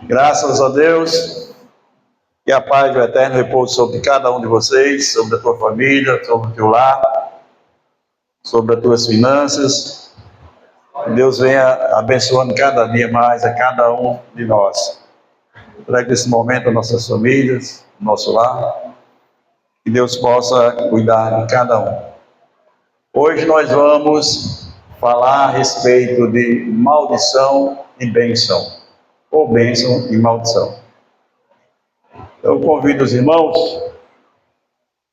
Graças a Deus, que a paz do Eterno repouse sobre cada um de vocês, sobre a tua família, sobre o teu lar, sobre as tuas finanças. Que Deus venha abençoando cada dia mais a cada um de nós. Traga esse momento a nossas famílias, nosso lar, que Deus possa cuidar de cada um. Hoje nós vamos falar a respeito de maldição e bênção, ou bênção e maldição. Eu convido os irmãos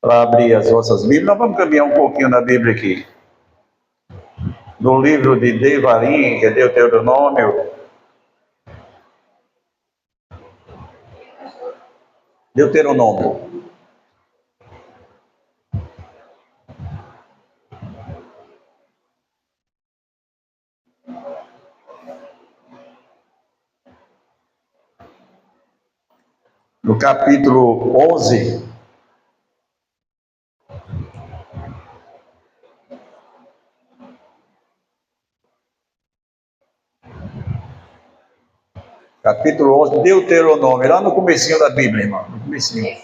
para abrir as vossas Bíblias. Nós vamos caminhar um pouquinho na Bíblia aqui. No livro de Devarim, que é Deuteronômio. No capítulo 11, capítulo 11, Deuteronômio, lá no comecinho da Bíblia, irmão, no comecinho,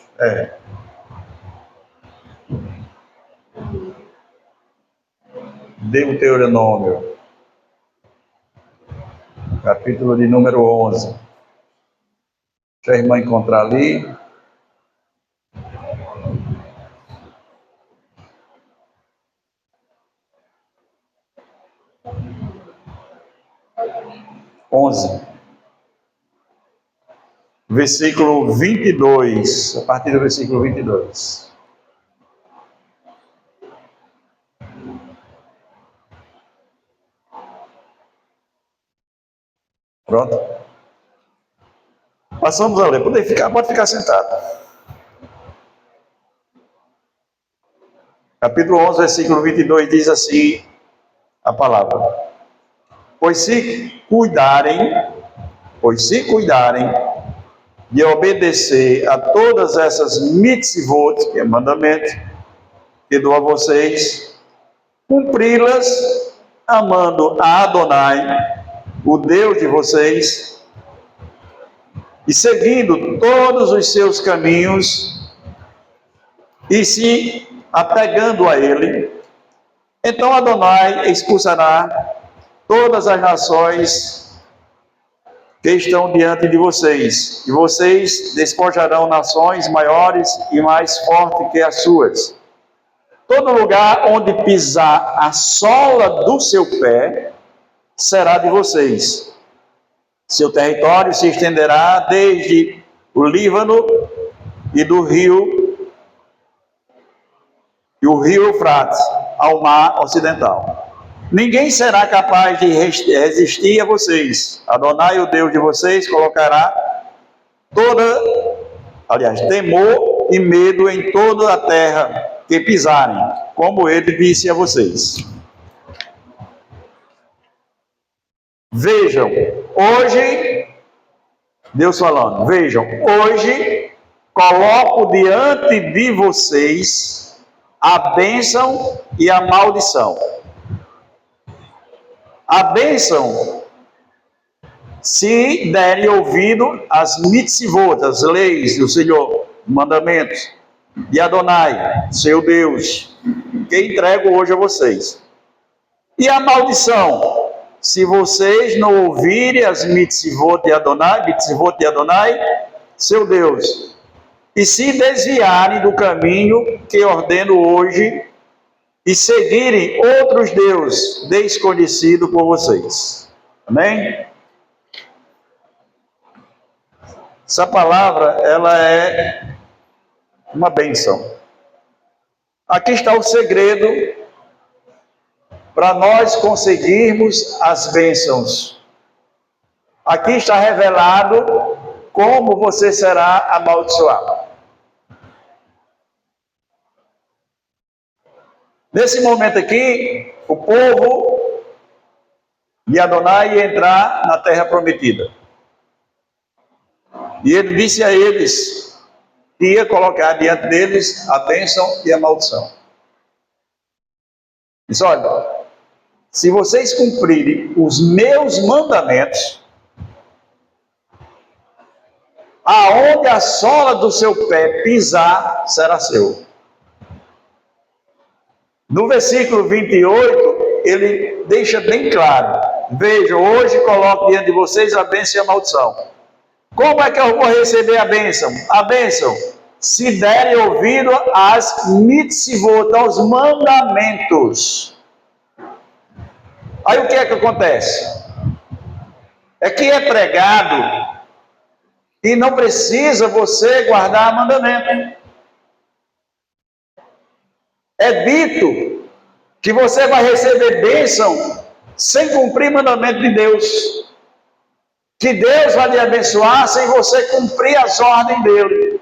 Deuteronômio, capítulo de número 11, deixa a irmã encontrar ali. Versículo 22, a partir do versículo 22. Pronto? Passamos a ler. Pode ficar sentado. Capítulo 11, versículo 22 diz assim a palavra: Pois se cuidarem de obedecer a todas essas mitzvot, que é mandamento, que dou a vocês, cumpri-las, amando a Adonai, o Deus de vocês, e seguindo todos os seus caminhos, e se apegando a Ele, então Adonai expulsará todas as nações que estão diante de vocês, e vocês despojarão nações maiores e mais fortes que as suas. Todo lugar onde pisar a sola do seu pé será de vocês. Seu território se estenderá desde o Líbano e o rio Eufrates ao mar ocidental. Ninguém será capaz de resistir a vocês. Adonai, o Deus de vocês, colocará temor e medo em toda a terra que pisarem, como ele disse a vocês. Vejam, hoje, Deus falando, vejam, hoje coloco diante de vocês a bênção e a maldição. A bênção, se derem ouvido às mitzvot, as leis do Senhor, mandamentos de Adonai, seu Deus, que entrego hoje a vocês. E a maldição, se vocês não ouvirem as mitzvot de Adonai, seu Deus, e se desviarem do caminho que ordeno hoje, e seguirem outros deuses desconhecidos por vocês. Amém? Essa palavra, ela é uma bênção. Aqui está o segredo para nós conseguirmos as bênçãos. Aqui está revelado como você será amaldiçoado. Nesse momento aqui, o povo de Adonai ia entrar na terra prometida. E ele disse a eles que ia colocar diante deles a bênção e a maldição. Diz: olha, se vocês cumprirem os meus mandamentos, aonde a sola do seu pé pisar, será seu. No versículo 28, ele deixa bem claro: veja, hoje coloco diante de vocês a bênção e a maldição. Como é que eu vou receber a bênção? A bênção, se derem ouvido às mitzvot, aos mandamentos. Aí o que é que acontece? É que é pregado e não precisa você guardar mandamento. É dito que você vai receber bênção sem cumprir mandamento de Deus. Que Deus vai lhe abençoar sem você cumprir as ordens dele,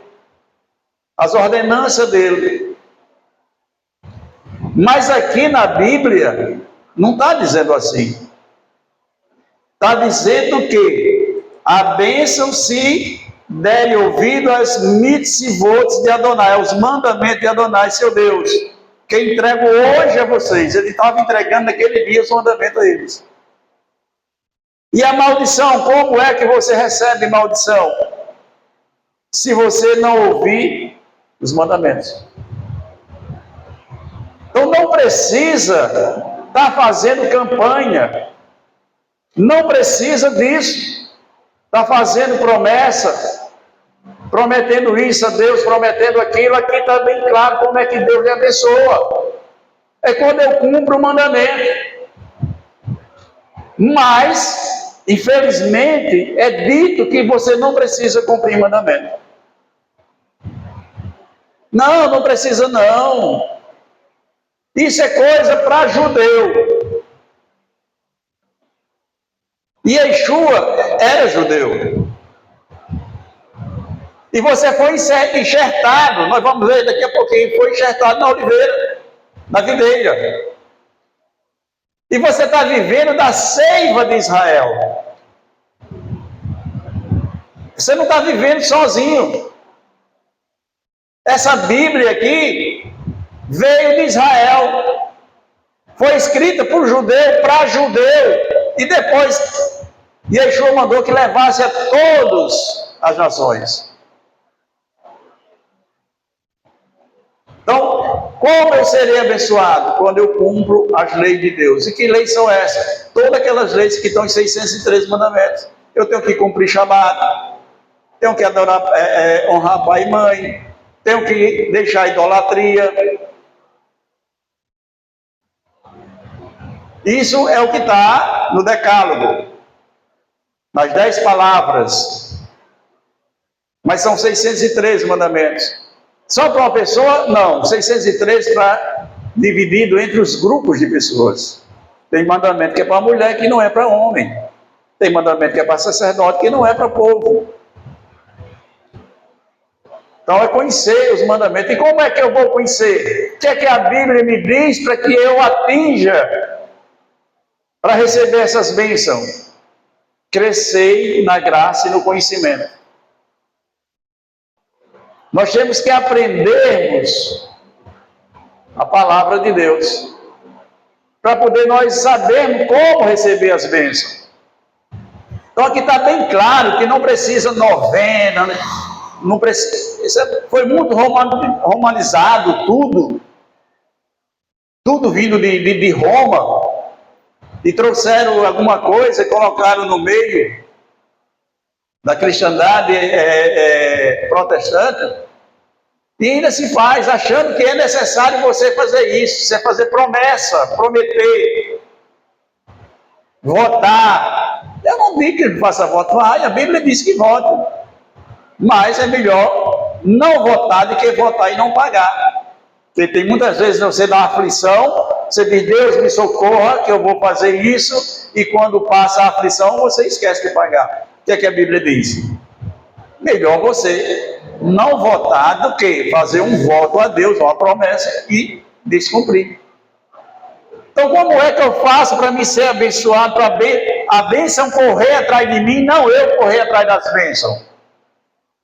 as ordenanças dele. Mas aqui na Bíblia não está dizendo assim. Está dizendo que a bênção se derem ouvido às mitzvot de Adonai, aos mandamentos de Adonai, seu Deus, que entrego hoje a vocês. Ele estava entregando naquele dia os mandamentos a eles. E a maldição, como é que você recebe maldição? Se você não ouvir os mandamentos. Então não precisa estar fazendo campanha. Não precisa disso. Está fazendo promessa, prometendo isso a Deus, prometendo aquilo. Aqui está bem claro como é que Deus lhe abençoa. É quando eu cumpro o mandamento. Mas, infelizmente, é dito que você não precisa cumprir mandamento. Não, não precisa não. Isso é coisa para judeu. E Yeshua era judeu. E você foi enxertado, nós vamos ver daqui a pouquinho, foi enxertado na oliveira, na videira. E você está vivendo da seiva de Israel. Você não está vivendo sozinho. Essa Bíblia aqui veio de Israel. Foi escrita por judeu, para judeu. E depois, Yeshua mandou que levasse a todas as nações. Então, como eu serei abençoado? Quando eu cumpro as leis de Deus. E que leis são essas? Todas aquelas leis que estão em 613 mandamentos. Eu tenho que cumprir Shabat, tenho que adorar, honrar pai e mãe, tenho que deixar a idolatria. Isso é o que está no decálogo, nas 10 palavras. Mas são 613 mandamentos. Só para uma pessoa? Não, 603 para dividido entre os grupos de pessoas. Tem mandamento que é para mulher, que não é para homem. Tem mandamento que é para sacerdote, que não é para povo. Então é conhecer os mandamentos. E como é que eu vou conhecer? O que é que a Bíblia me diz para que eu atinja, para receber essas bênçãos? Crescer na graça e no conhecimento. Nós temos que aprendermos a palavra de Deus, para poder nós sabermos como receber as bênçãos. Então aqui está bem claro que não precisa novena, não precisa, isso foi muito romanizado, tudo vindo de Roma, e trouxeram alguma coisa e colocaram no meio da cristandade protestante, e ainda se faz, achando que é necessário você fazer isso, você fazer promessa, prometer, votar. Eu não digo que faça voto, a Bíblia diz que vote, mas é melhor não votar do que votar e não pagar. Porque tem muitas vezes você dá uma aflição, você diz, Deus me socorra, que eu vou fazer isso, e quando passa a aflição, você esquece de pagar. O que é que a Bíblia diz? Melhor você não votar do que fazer um voto a Deus, uma promessa, e descumprir. Então, como é que eu faço para me ser abençoado, para a bênção correr atrás de mim, não eu correr atrás das bênçãos?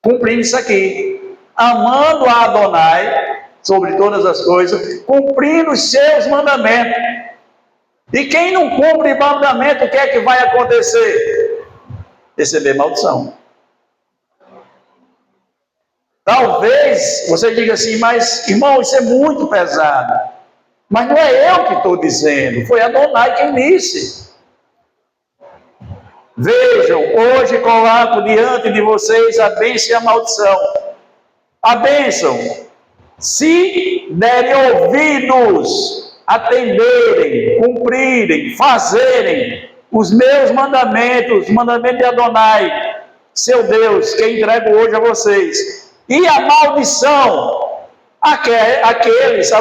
Cumprindo isso aqui, amando a Adonai sobre todas as coisas, cumprindo os seus mandamentos. E quem não cumpre mandamento, o que é que vai acontecer? Receber maldição. Talvez você diga assim, mas irmão, isso é muito pesado. Mas não é eu que estou dizendo, foi Adonai quem disse. Vejam, hoje coloco diante de vocês a bênção e a maldição. A bênção, se derem ouvidos, atenderem, cumprirem, fazerem os meus mandamentos, mandamentos de Adonai, seu Deus, que entrego hoje a vocês. E a maldição, aqueles,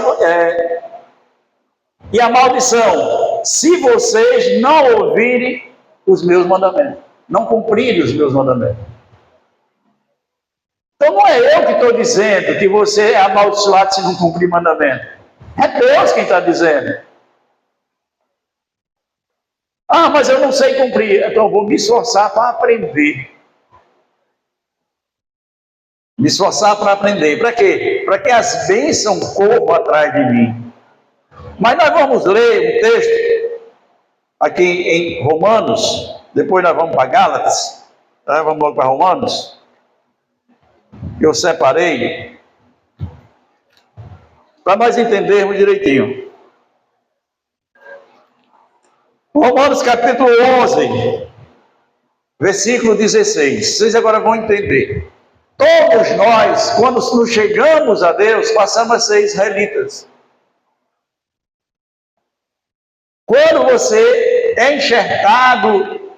e a maldição, se vocês não ouvirem os meus mandamentos, não cumprirem os meus mandamentos. Então não é eu que estou dizendo que você é amaldiçoado se não cumprir mandamento. É Deus quem está dizendo. Ah, mas eu não sei cumprir, então eu vou me esforçar para aprender. Me esforçar para aprender. Para quê? Para que as bênçãos corram atrás de mim. Mas nós vamos ler um texto aqui em Romanos, depois nós vamos para Gálatas, vamos logo para Romanos, que eu separei, para nós entendermos direitinho. Romanos capítulo 11, versículo 16, vocês agora vão entender. Todos nós, quando nos chegamos a Deus, passamos a ser israelitas. Quando você é enxertado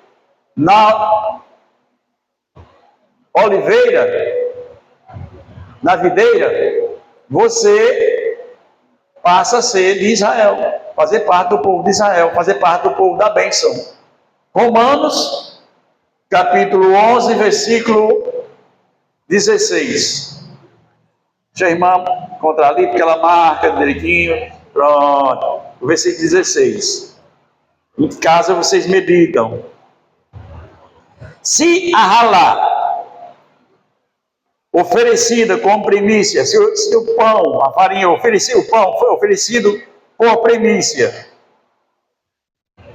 na oliveira, na videira, você passa a ser de Israel, fazer parte do povo de Israel, fazer parte do povo da bênção. Romanos, capítulo 11, versículo 16. Deixa a irmã encontrar ali, porque ela marca direitinho. Pronto. O versículo 16. Em casa vocês meditam. Se a halá oferecida como primícia, se o pão, a farinha, o pão foi oferecido por primícia,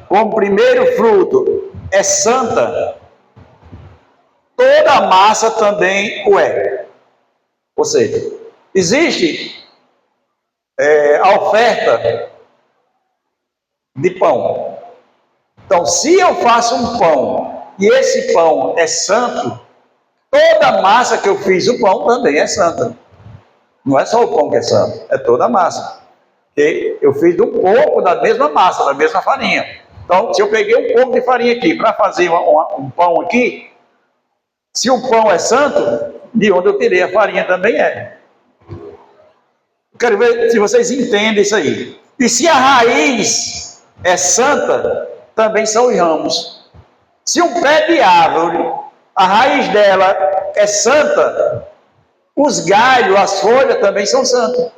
como primeiro fruto, é santa, toda a massa também o é. Ou seja, existe a oferta de pão. Então, se eu faço um pão e esse pão é santo, toda a massa que eu fiz o pão também é santa. Não é só o pão que é santo, é toda a massa. Porque eu fiz um pouco da mesma massa, da mesma farinha. Então, se eu peguei um pouco de farinha aqui para fazer um pão aqui, se o pão é santo, de onde eu tirei a farinha também é. Quero ver se vocês entendem isso aí. E se a raiz é santa, também são os ramos. Se um pé de árvore, a raiz dela é santa, os galhos, as folhas também são santas.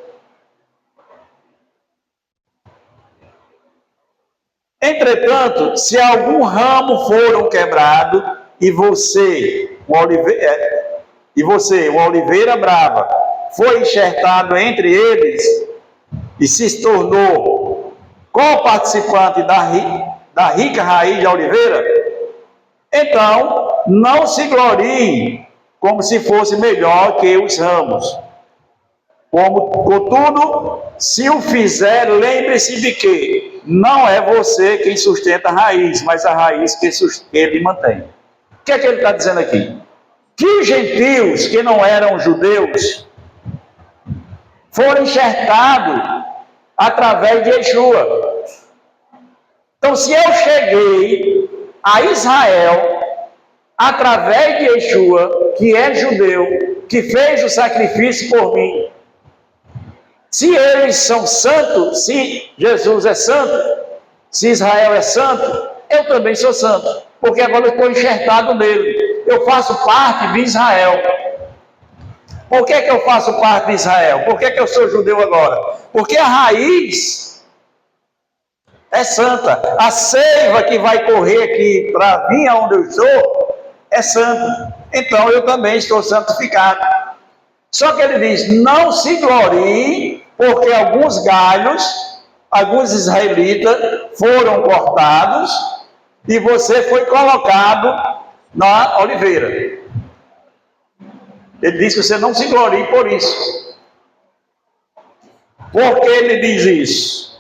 Entretanto, se algum ramo for quebrado e você, uma oliveira brava, foi enxertado entre eles e se tornou co-participante da rica raiz da oliveira, então não se glorie como se fosse melhor que os ramos. Contudo, se o fizer, lembre-se de que não é você quem sustenta a raiz, mas a raiz que ele mantém. O que é que ele está dizendo aqui? Que os gentios, que não eram judeus, foram enxertados através de Yeshua. Então, se eu cheguei a Israel através de Yeshua, que é judeu, que fez o sacrifício por mim, se eles são santos, se Jesus é santo, se Israel é santo, eu também sou santo, porque agora eu estou enxertado nele, eu faço parte de Israel. Por que eu faço parte de Israel? Por que eu sou judeu agora? Porque a raiz é santa. A seiva que vai correr aqui para vir aonde eu estou é santa. Então eu também estou santificado. Só que ele diz, não se glorie, porque alguns galhos, alguns israelitas foram cortados e você foi colocado na oliveira. Ele diz que você não se glorie por isso. Por que ele diz isso?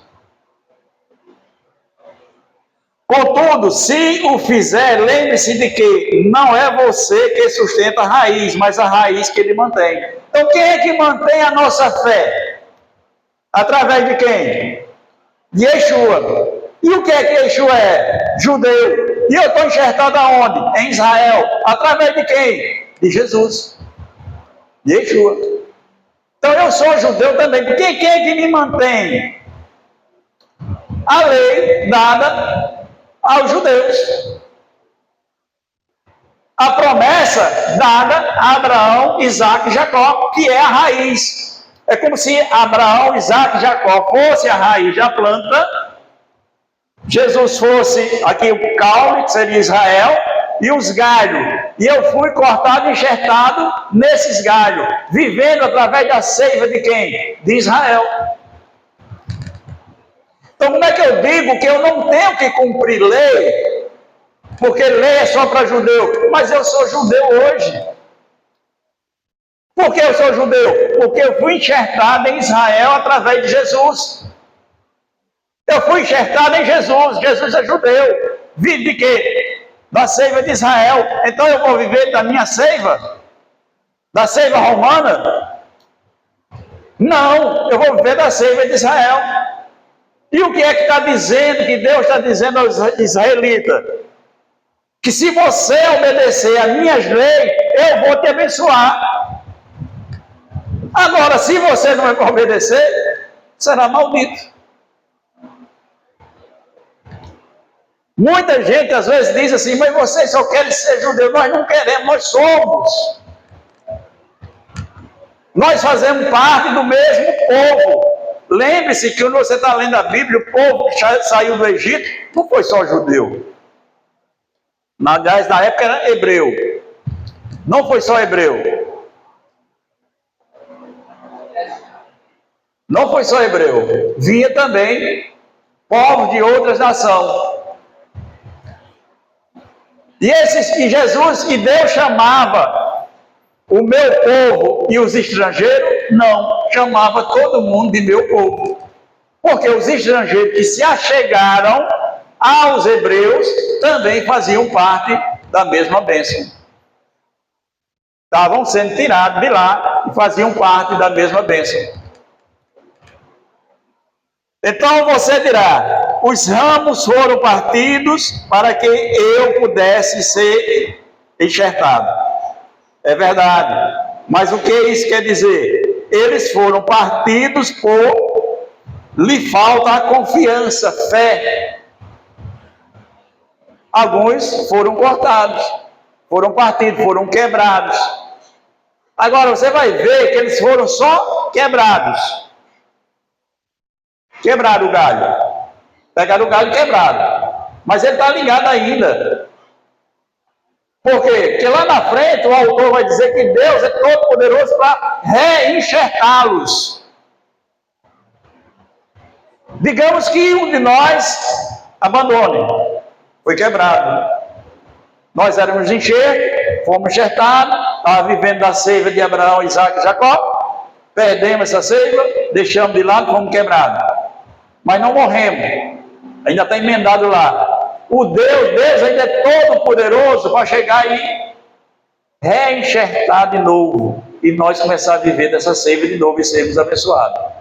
Contudo, se o fizer, lembre-se de que não é você que sustenta a raiz, mas a raiz que ele mantém. Então, quem é que mantém a nossa fé? Através de quem? De Yeshua. E o que é que Yeshua é? Judeu. E eu estou enxertado aonde? Em Israel. Através de quem? De Jesus. De Yeshua. Então eu sou judeu também. Quem é que me mantém? A lei dada aos judeus. A promessa dada a Abraão, Isaac e Jacó, que é a raiz. É como se Abraão, Isaac e Jacó fosse a raiz da planta, Jesus fosse aqui o caule, que seria Israel, e os galhos. E eu fui cortado e enxertado nesses galhos, vivendo através da seiva de quem? De Israel. Então, como é que eu digo que eu não tenho que cumprir lei? Porque lei é só para judeu. Mas eu sou judeu hoje. Por que eu sou judeu? Porque eu fui enxertado em Israel através de Jesus. Eu fui enxertado em Jesus. Jesus é judeu. Vive de quê? Da seiva de Israel. Então eu vou viver da minha seiva? Da seiva romana? Não, eu vou viver da seiva de Israel. E o que é que está dizendo, que Deus está dizendo aos israelitas? Que se você obedecer às minhas leis, eu vou te abençoar. Agora, se você não obedecer, será maldito. Muita gente às vezes diz assim, mas vocês só querem ser judeus. Nós não queremos, nós somos. Nós fazemos parte do mesmo povo. Lembre-se que quando você está lendo a Bíblia, o povo que saiu do Egito não foi só judeu. Aliás, na época era hebreu. Não foi só hebreu. Não foi só hebreu. Vinha também povos de outras nações. E Jesus e Deus chamava o meu povo e os estrangeiros, não, chamava todo mundo de meu povo. Porque os estrangeiros que se achegaram aos hebreus também faziam parte da mesma bênção. Estavam sendo tirados de lá e faziam parte da mesma bênção. Então você dirá, os ramos foram partidos para que eu pudesse ser enxertado. É verdade. Mas o que isso quer dizer? Eles foram partidos por lhe falta a confiança, fé. Alguns foram cortados, foram partidos, foram quebrados. Agora você vai ver que eles foram só quebrados. Quebraram o galho. Pegaram o galho e quebraram. Mas ele está ligado ainda. Por quê? Porque lá na frente o autor vai dizer que Deus é todo poderoso para reenxertá-los. Digamos que um de nós abandone. Foi quebrado. Nós éramos enxertos, fomos enxertados, estávamos vivendo da seiva de Abraão, Isaac e Jacó. Perdemos essa seiva, deixamos de lado, fomos quebrados. Mas não morremos. Ainda está emendado lá. O Deus ainda é todo poderoso para chegar e reenxertar de novo. E nós começar a viver dessa seiva de novo e sermos abençoados.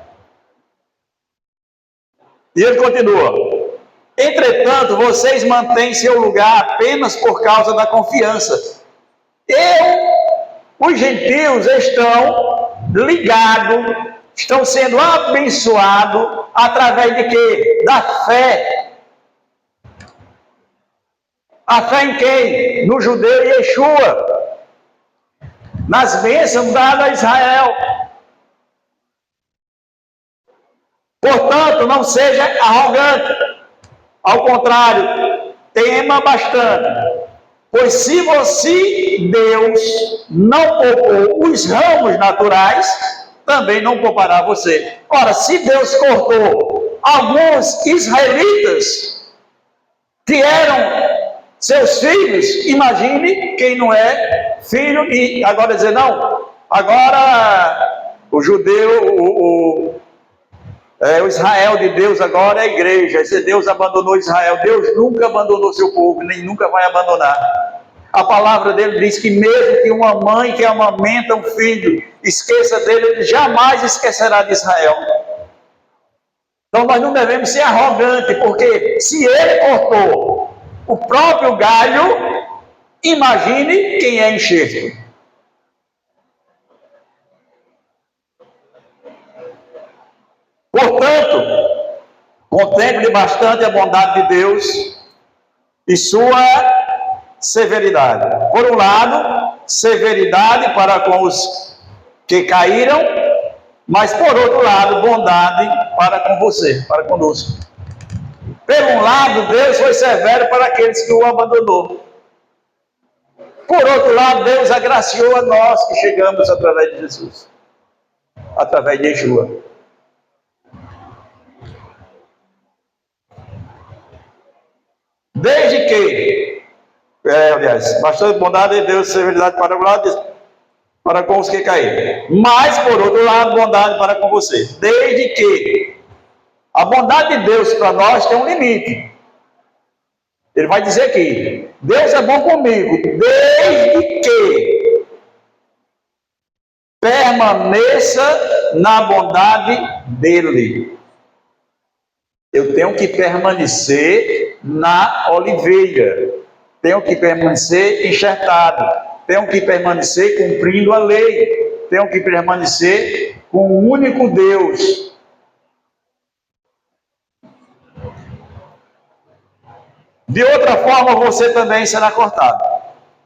E ele continua. Entretanto, vocês mantêm seu lugar apenas por causa da confiança. Os gentios estão ligados, estão sendo abençoados através de quê? Da fé. A fé em quem? No judeu Yeshua. Nas bênçãos dadas a Israel. Portanto, não seja arrogante. Ao contrário, tema bastante. Pois se Deus não poupou os ramos naturais, também não poupará você. Ora, se Deus cortou alguns israelitas que eram seus filhos, imagine quem não é filho e agora dizer, não, Agora, o judeu, o Israel de Deus agora é a igreja. Se Deus abandonou Israel, Deus nunca abandonou seu povo, nem nunca vai abandonar. A palavra dele diz que mesmo que uma mãe que amamenta um filho esqueça dele, ele jamais esquecerá de Israel. Então nós não devemos ser arrogantes, porque se ele cortou o próprio galho, imagine quem é enxerto. Portanto, contemple bastante a bondade de Deus e sua severidade. Por um lado, severidade para com os que caíram, mas por outro lado, bondade para com você, para conosco. Por um lado, Deus foi severo para aqueles que o abandonou. Por outro lado, Deus agraciou a nós que chegamos através de Jesus, através de Yeshua. Desde que, bastante bondade de Deus, severidade para o lado, para com os que caíram. Mas, por outro lado, bondade para com você. Desde que a bondade de Deus para nós tem um limite. Ele vai dizer aqui, Deus é bom comigo, desde que permaneça na bondade dele. Eu tenho que permanecer na oliveira, tenho que permanecer enxertado, tenho que permanecer cumprindo a lei, tenho que permanecer com o único Deus. De outra forma, você também será cortado.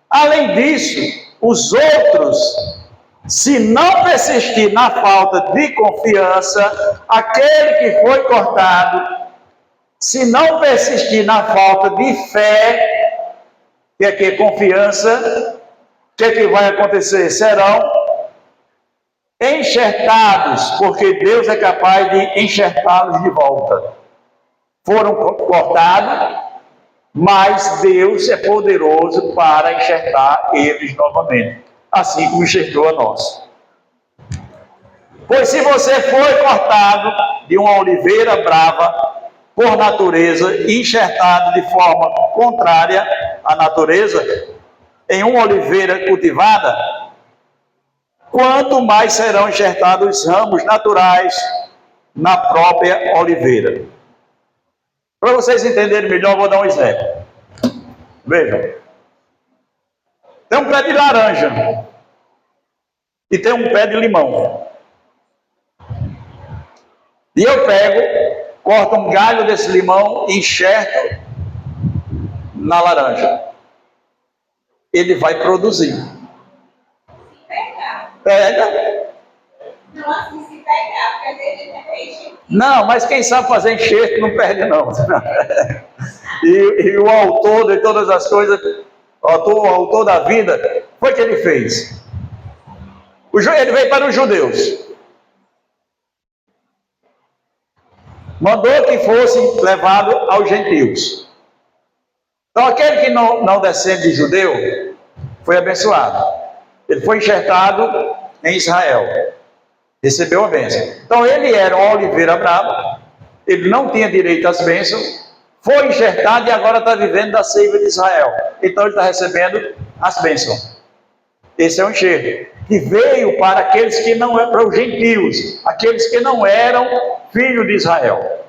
Além disso, os outros, se não persistir na falta de confiança, aquele que foi cortado, se não persistir na falta de fé, que é que confiança, o que é que vai acontecer? Serão enxertados, porque Deus é capaz de enxertá-los de volta. Foram cortados, mas Deus é poderoso para enxertar eles novamente, assim como enxertou a nós. Pois se você foi cortado de uma oliveira brava, por natureza, enxertado de forma contrária à natureza, em uma oliveira cultivada, quanto mais serão enxertados os ramos naturais na própria oliveira. Para vocês entenderem melhor, vou dar um exemplo. Vejam. Tem um pé de laranja e tem um pé de limão. E eu pego, corto um galho desse limão e enxerto na laranja. Ele vai produzir. Pega. Não, mas quem sabe fazer enxerto não perde não. E o autor de todas as coisas, o autor da vida, foi o que ele fez. Ele veio para os judeus. Mandou que fosse levado aos gentios. Então aquele que não descende de judeu, foi abençoado. Ele foi enxertado em Israel. Recebeu a bênção. Então ele era uma oliveira brava, ele não tinha direito às bênçãos, foi enxertado e agora está vivendo da seiva de Israel. Então ele está recebendo as bênçãos. Esse é o enxerto, que veio para aqueles que não eram, para os gentios, aqueles que não eram filhos de Israel.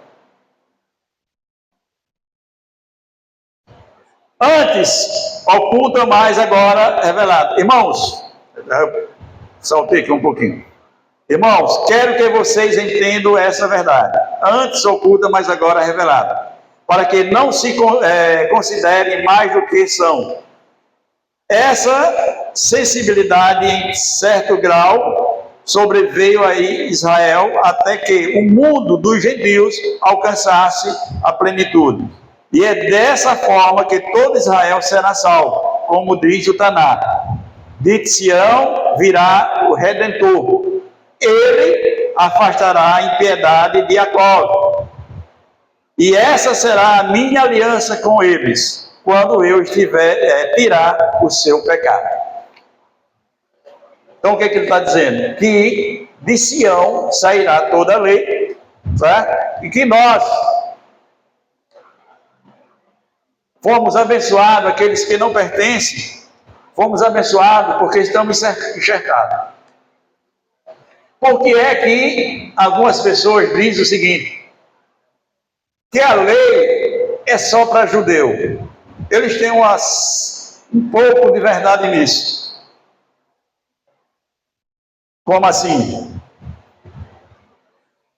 Antes, oculta, mais agora revelado. Irmãos, saltei aqui um pouquinho. Irmãos, quero que vocês entendam essa verdade. Antes oculta, mas agora revelada. Para que não se considerem mais do que são. Essa sensibilidade, em certo grau, sobreveio aí Israel, até que o mundo dos gentios alcançasse a plenitude. E é dessa forma que todo Israel será salvo, como diz o Taná. De Sião virá o Redentor. Ele afastará a impiedade de Jacó. E essa será a minha aliança com eles, quando eu estiver tirar o seu pecado. Então o que ele está dizendo? Que de Sião sairá toda a lei, certo? E que nós fomos abençoados, aqueles que não pertencem, fomos abençoados porque estamos enxertados. Por que é que algumas pessoas dizem o seguinte, que a lei é só para judeu? Eles têm um pouco de verdade nisso. Como assim?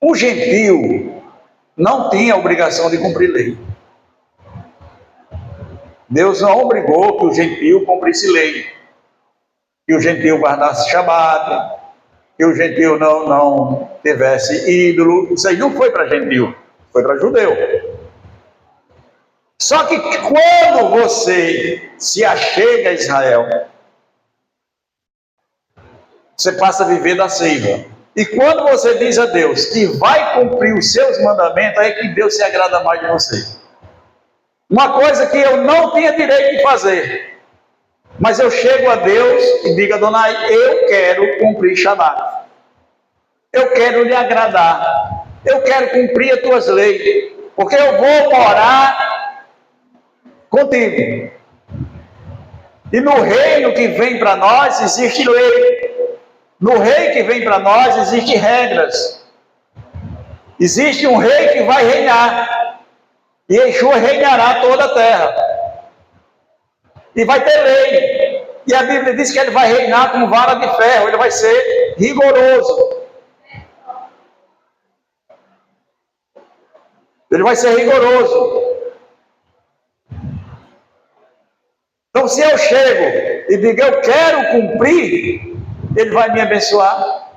O gentio não tinha a obrigação de cumprir lei. Deus não obrigou que o gentio cumprisse lei, que o gentio guardasse chamado, que o gentio não tivesse ídolo. Isso aí não foi para gentio, foi para judeu. Só que quando você se achega a Israel, você passa a viver da seiva. E quando você diz a Deus que vai cumprir os seus mandamentos, é que Deus se agrada mais de você. Uma coisa que eu não tinha direito de fazer, mas eu chego a Deus e digo, Adonai, eu quero cumprir Shabat. Eu quero lhe agradar. Eu quero cumprir as tuas leis, porque eu vou morar contigo. E no reino que vem para nós existe lei. No rei que vem para nós existem regras. Existe um rei que vai reinar. E Yeshua reinará toda a terra. E vai ter lei. E a Bíblia diz que ele vai reinar com vara de ferro. Ele vai ser rigoroso. Ele vai ser rigoroso. Então, se eu chego e digo, eu quero cumprir, ele vai me abençoar,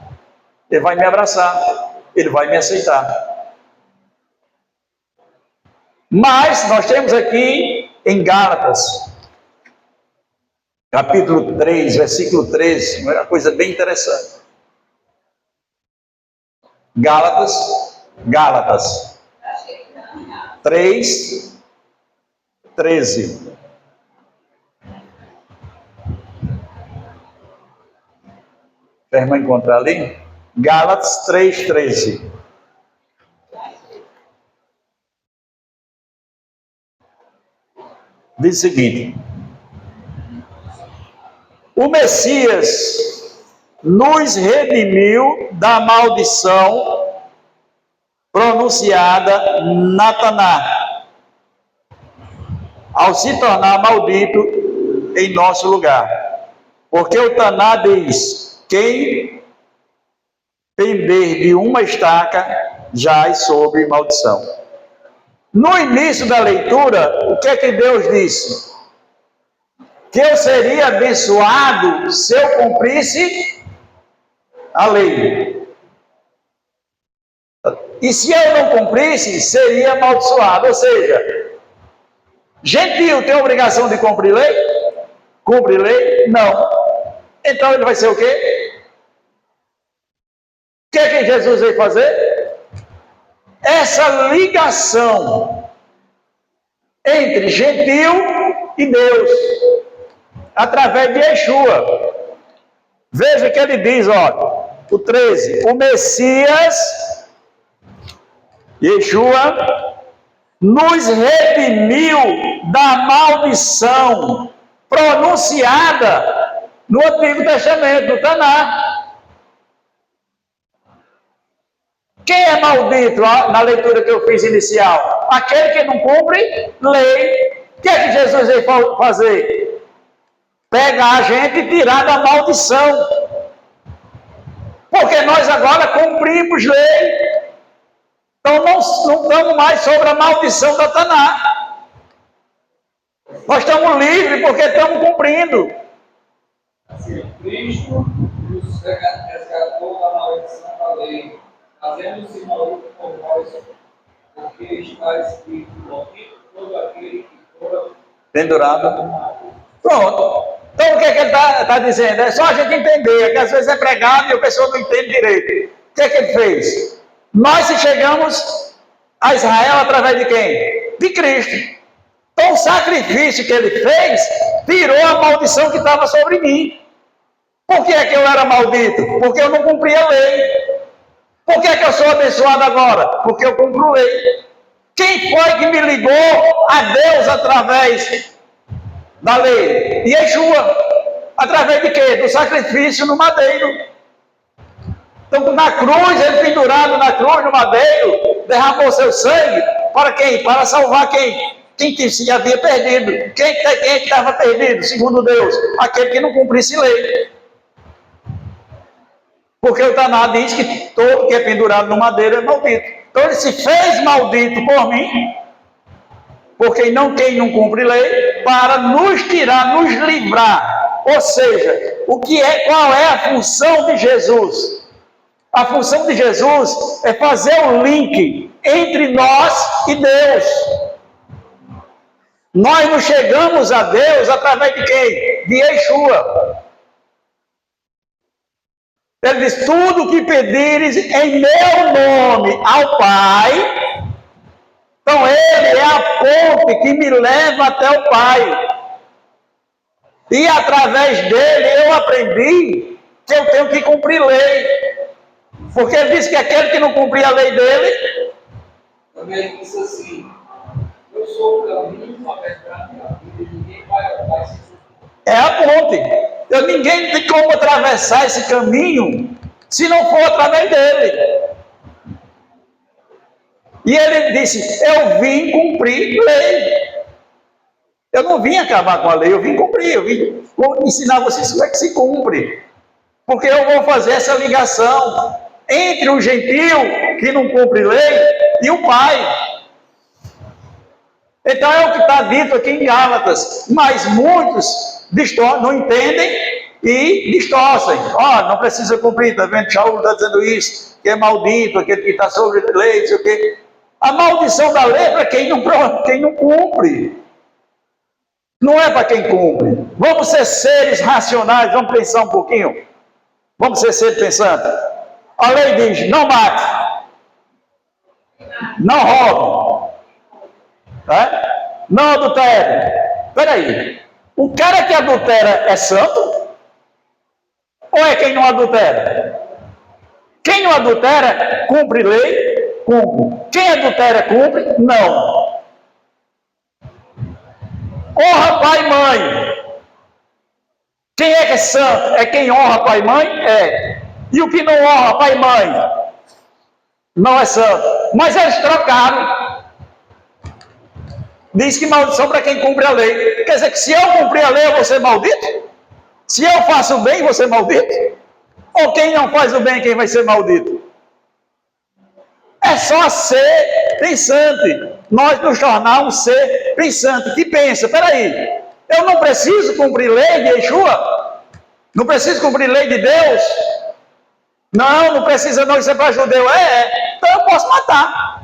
ele vai me abraçar, ele vai me aceitar. Mas nós temos aqui em Gálatas, capítulo 3, versículo 13, uma coisa bem interessante. Gálatas 3, 13. A irmã encontrar ali? Gálatas 3, 13. Diz o seguinte: o Messias nos redimiu da maldição pronunciada na Taná, ao se tornar maldito em nosso lugar. Porque o Taná diz, quem pender de uma estaca jaz sob maldição. No início da leitura, o que é que Deus disse? Que eu seria abençoado se eu cumprisse a lei. E se eu não cumprisse, seria amaldiçoado. Ou seja, gentio tem a obrigação de cumprir lei? Cumpre lei? Não. Então ele vai ser o quê? O que é que Jesus veio fazer? Essa ligação entre gentio e Deus, através de Yeshua. Veja que ele diz, ó, o 13, o Messias, Yeshua, nos redimiu da maldição pronunciada no Antigo Testamento, no Taná. Quem é maldito na leitura que eu fiz inicial? Aquele que não cumpre lei. O que é que Jesus veio fazer? Pegar a gente e tirar da maldição. Porque nós agora cumprimos lei. Então não estamos mais sobre a maldição da Taná. Nós estamos livres porque estamos cumprindo. Cristo nos resgatou da maldição da lei, fazendo-se maldito por nós, porque está escrito, maldito todo aquele que for pendurado. Pronto. Então o que é que ele está dizendo? É só a gente entender, que às vezes é pregado e a pessoa não entende direito. O que é que ele fez? Nós chegamos a Israel através de quem? De Cristo. Então o sacrifício que ele fez tirou a maldição que estava sobre mim. Por que é que eu era maldito? Porque eu não cumpria a lei. Por que é que eu sou abençoado agora? Porque eu cumpro a lei. Quem foi que me ligou a Deus através da lei? Yeshua. Através de quê? Do sacrifício no madeiro. Então, na cruz, ele pendurado na cruz, no madeiro, derramou seu sangue para quem? Para salvar quem? Quem se havia perdido. Quem estava perdido, segundo Deus? Aquele que não cumprisse lei. Porque o Taná diz que todo que é pendurado no madeiro é maldito. Então ele se fez maldito por mim, porque quem não cumpre lei, para nos tirar, nos livrar. Ou seja, qual é a função de Jesus? A função de Jesus é fazer o link entre nós e Deus. Nós não chegamos a Deus através de quem? De Yeshua. Ele diz, tudo que pedires em meu nome ao Pai, então ele é a ponte que me leva até o Pai. E através dele eu aprendi que eu tenho que cumprir lei. Porque ele disse que aquele que não cumpria a lei dele... Também disse assim, eu sou o caminho, a verdade e a vida, ninguém vai ao Pai sem É a ponte. Ninguém tem como atravessar esse caminho se não for através dele. E ele disse, eu vim cumprir lei. Eu não vim acabar com a lei, eu vim cumprir, eu vim ensinar vocês como é que se cumpre. Porque eu vou fazer essa ligação entre o gentio, que não cumpre lei, e o Pai. Então é o que está dito aqui em Gálatas. Mas muitos não entendem e distorcem. Não precisa cumprir, está vendo? Shaul está dizendo isso, que é maldito, aquele que está sobre a lei, não sei o quê. A maldição da lei é para quem não cumpre. Não é para quem cumpre. Vamos ser seres racionais, vamos pensar um pouquinho. Vamos ser seres pensantes. A lei diz, não mate, não roube, não adultere. Espera aí, o cara que adultera é santo? Ou é quem não adultera? Quem não adultera, cumpre lei? Cumpre. Quem adultera, cumpre? Não. Honra pai e mãe. Quem é que é santo? É quem honra pai e mãe? É. E o que não honra pai e mãe? Não é santo. Mas eles trocaram. Diz que maldição para quem cumpre a lei. Quer dizer que se eu cumprir a lei, eu vou ser maldito? Se eu faço o bem, vou ser maldito? Ou quem não faz o bem, quem vai ser maldito? É só ser pensante. Nós nos tornar um ser pensante, que pensa, peraí, eu não preciso cumprir lei de Yeshua? Não preciso cumprir lei de Deus? Não precisa não, isso é para judeu. Então eu posso matar.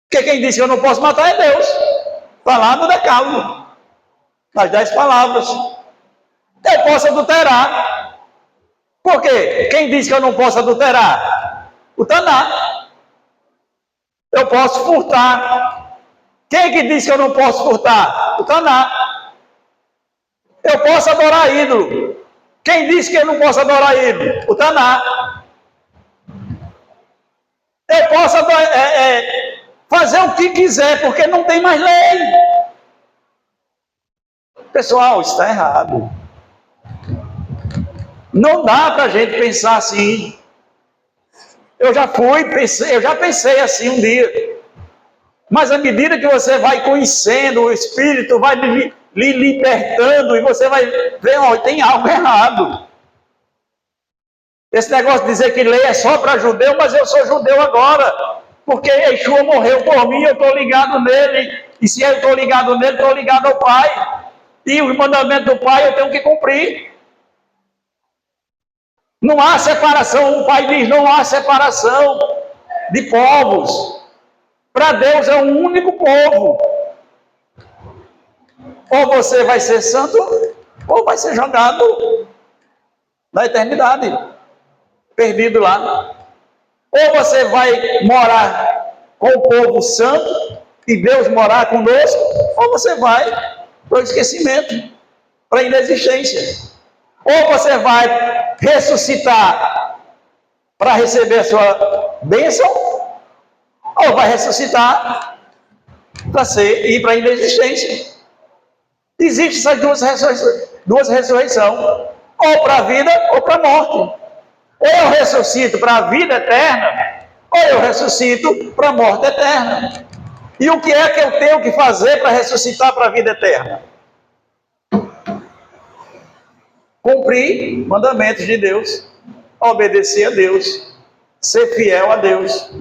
Porque quem disse que eu não posso matar é Deus. Está lá no Decálogo, nas 10 palavras. Eu posso adulterar. Por quê? Quem disse que eu não posso adulterar? O Taná. Eu posso furtar. Quem que disse que eu não posso furtar? O Taná. Eu posso adorar ídolo. Quem disse que eu não posso adorar ídolo? O Taná. Eu posso fazer o que quiser, porque não tem mais lei. Pessoal, isso está errado. Não dá para a gente pensar assim. Eu já pensei assim um dia. Mas à medida que você vai conhecendo, o Espírito vai lhe libertando, e você vai ver, tem algo errado. Esse negócio de dizer que lei é só para judeu, mas eu sou judeu agora. Porque Yeshua morreu por mim, eu estou ligado nele. E se eu estou ligado nele, estou ligado ao Pai. E os mandamentos do Pai eu tenho que cumprir. Não há separação, o Pai diz, não há separação de povos. Para Deus é um único povo. Ou você vai ser santo, ou vai ser jogado na eternidade, perdido lá. Ou você vai morar com o povo santo, e Deus morar conosco, ou você vai para o esquecimento, para a inexistência. Ou você vai ressuscitar para receber a sua bênção, ou vai ressuscitar para ir para a inexistência. Existem essas duas ressurreições, ou para a vida ou para a morte. Ou eu ressuscito para a vida eterna, ou eu ressuscito para a morte eterna. E o que é que eu tenho que fazer para ressuscitar para a vida eterna? Cumprir mandamentos de Deus, obedecer a Deus, ser fiel a Deus.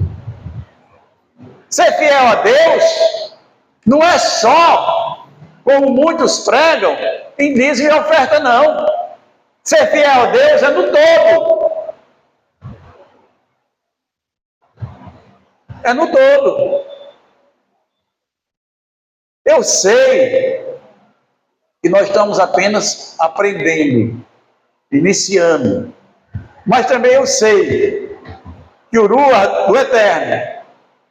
Ser fiel a Deus não é só, como muitos pregam, em dízimo e oferta, não. Ser fiel a Deus é no todo. É no todo. Eu sei que nós estamos apenas aprendendo, iniciando. Mas também eu sei que o Ruach do Eterno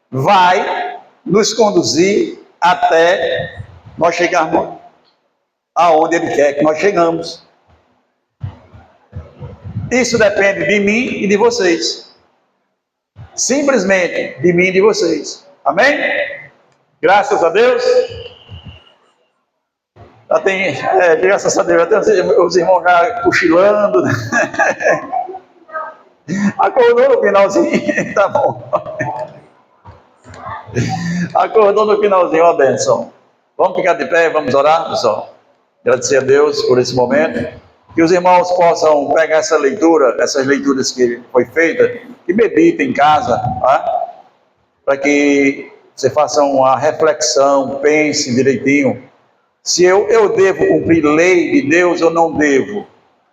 vai nos conduzir até nós chegarmos aonde Ele quer que nós chegamos. Isso depende de mim e de vocês. Simplesmente de mim e de vocês. Amém? Graças a Deus. Já tem, graças a Deus, já tem os irmãos já cochilando. Acordou no finalzinho, tá bom. Acordou no finalzinho, ó bênção. Vamos ficar de pé, vamos orar, pessoal. Agradecer a Deus por esse momento. Que os irmãos possam pegar essa leitura, essas leituras que foi feita, que meditem em casa, tá? Para que você faça uma reflexão, pense direitinho. Se eu devo cumprir lei de Deus ou não devo?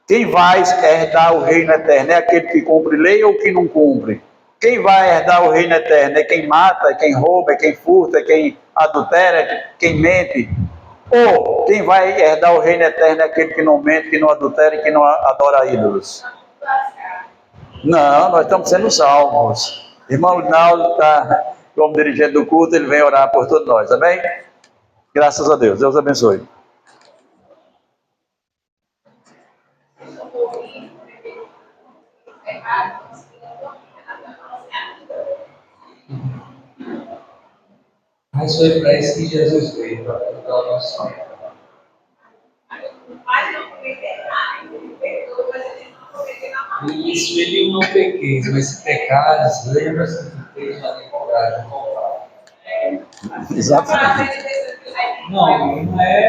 Quem vai herdar o reino eterno? É aquele que cumpre lei ou que não cumpre? Quem vai herdar o reino eterno? É quem mata, é quem rouba, é quem furta, é quem adultera, é quem mente? Ou quem vai herdar o reino eterno é aquele que não mente, que não adultera e que não adora ídolos? Não, nós estamos sendo salvos. Irmão Linaldo está como dirigente do culto, ele vem orar por todos nós, amém? Graças a Deus, Deus abençoe. Mas foi para isso que Jesus veio, para perdoar o nosso sonho. Isso ele não pequeis, mas se pecares, lembra-se que fez uma temporada. Exatamente. Não é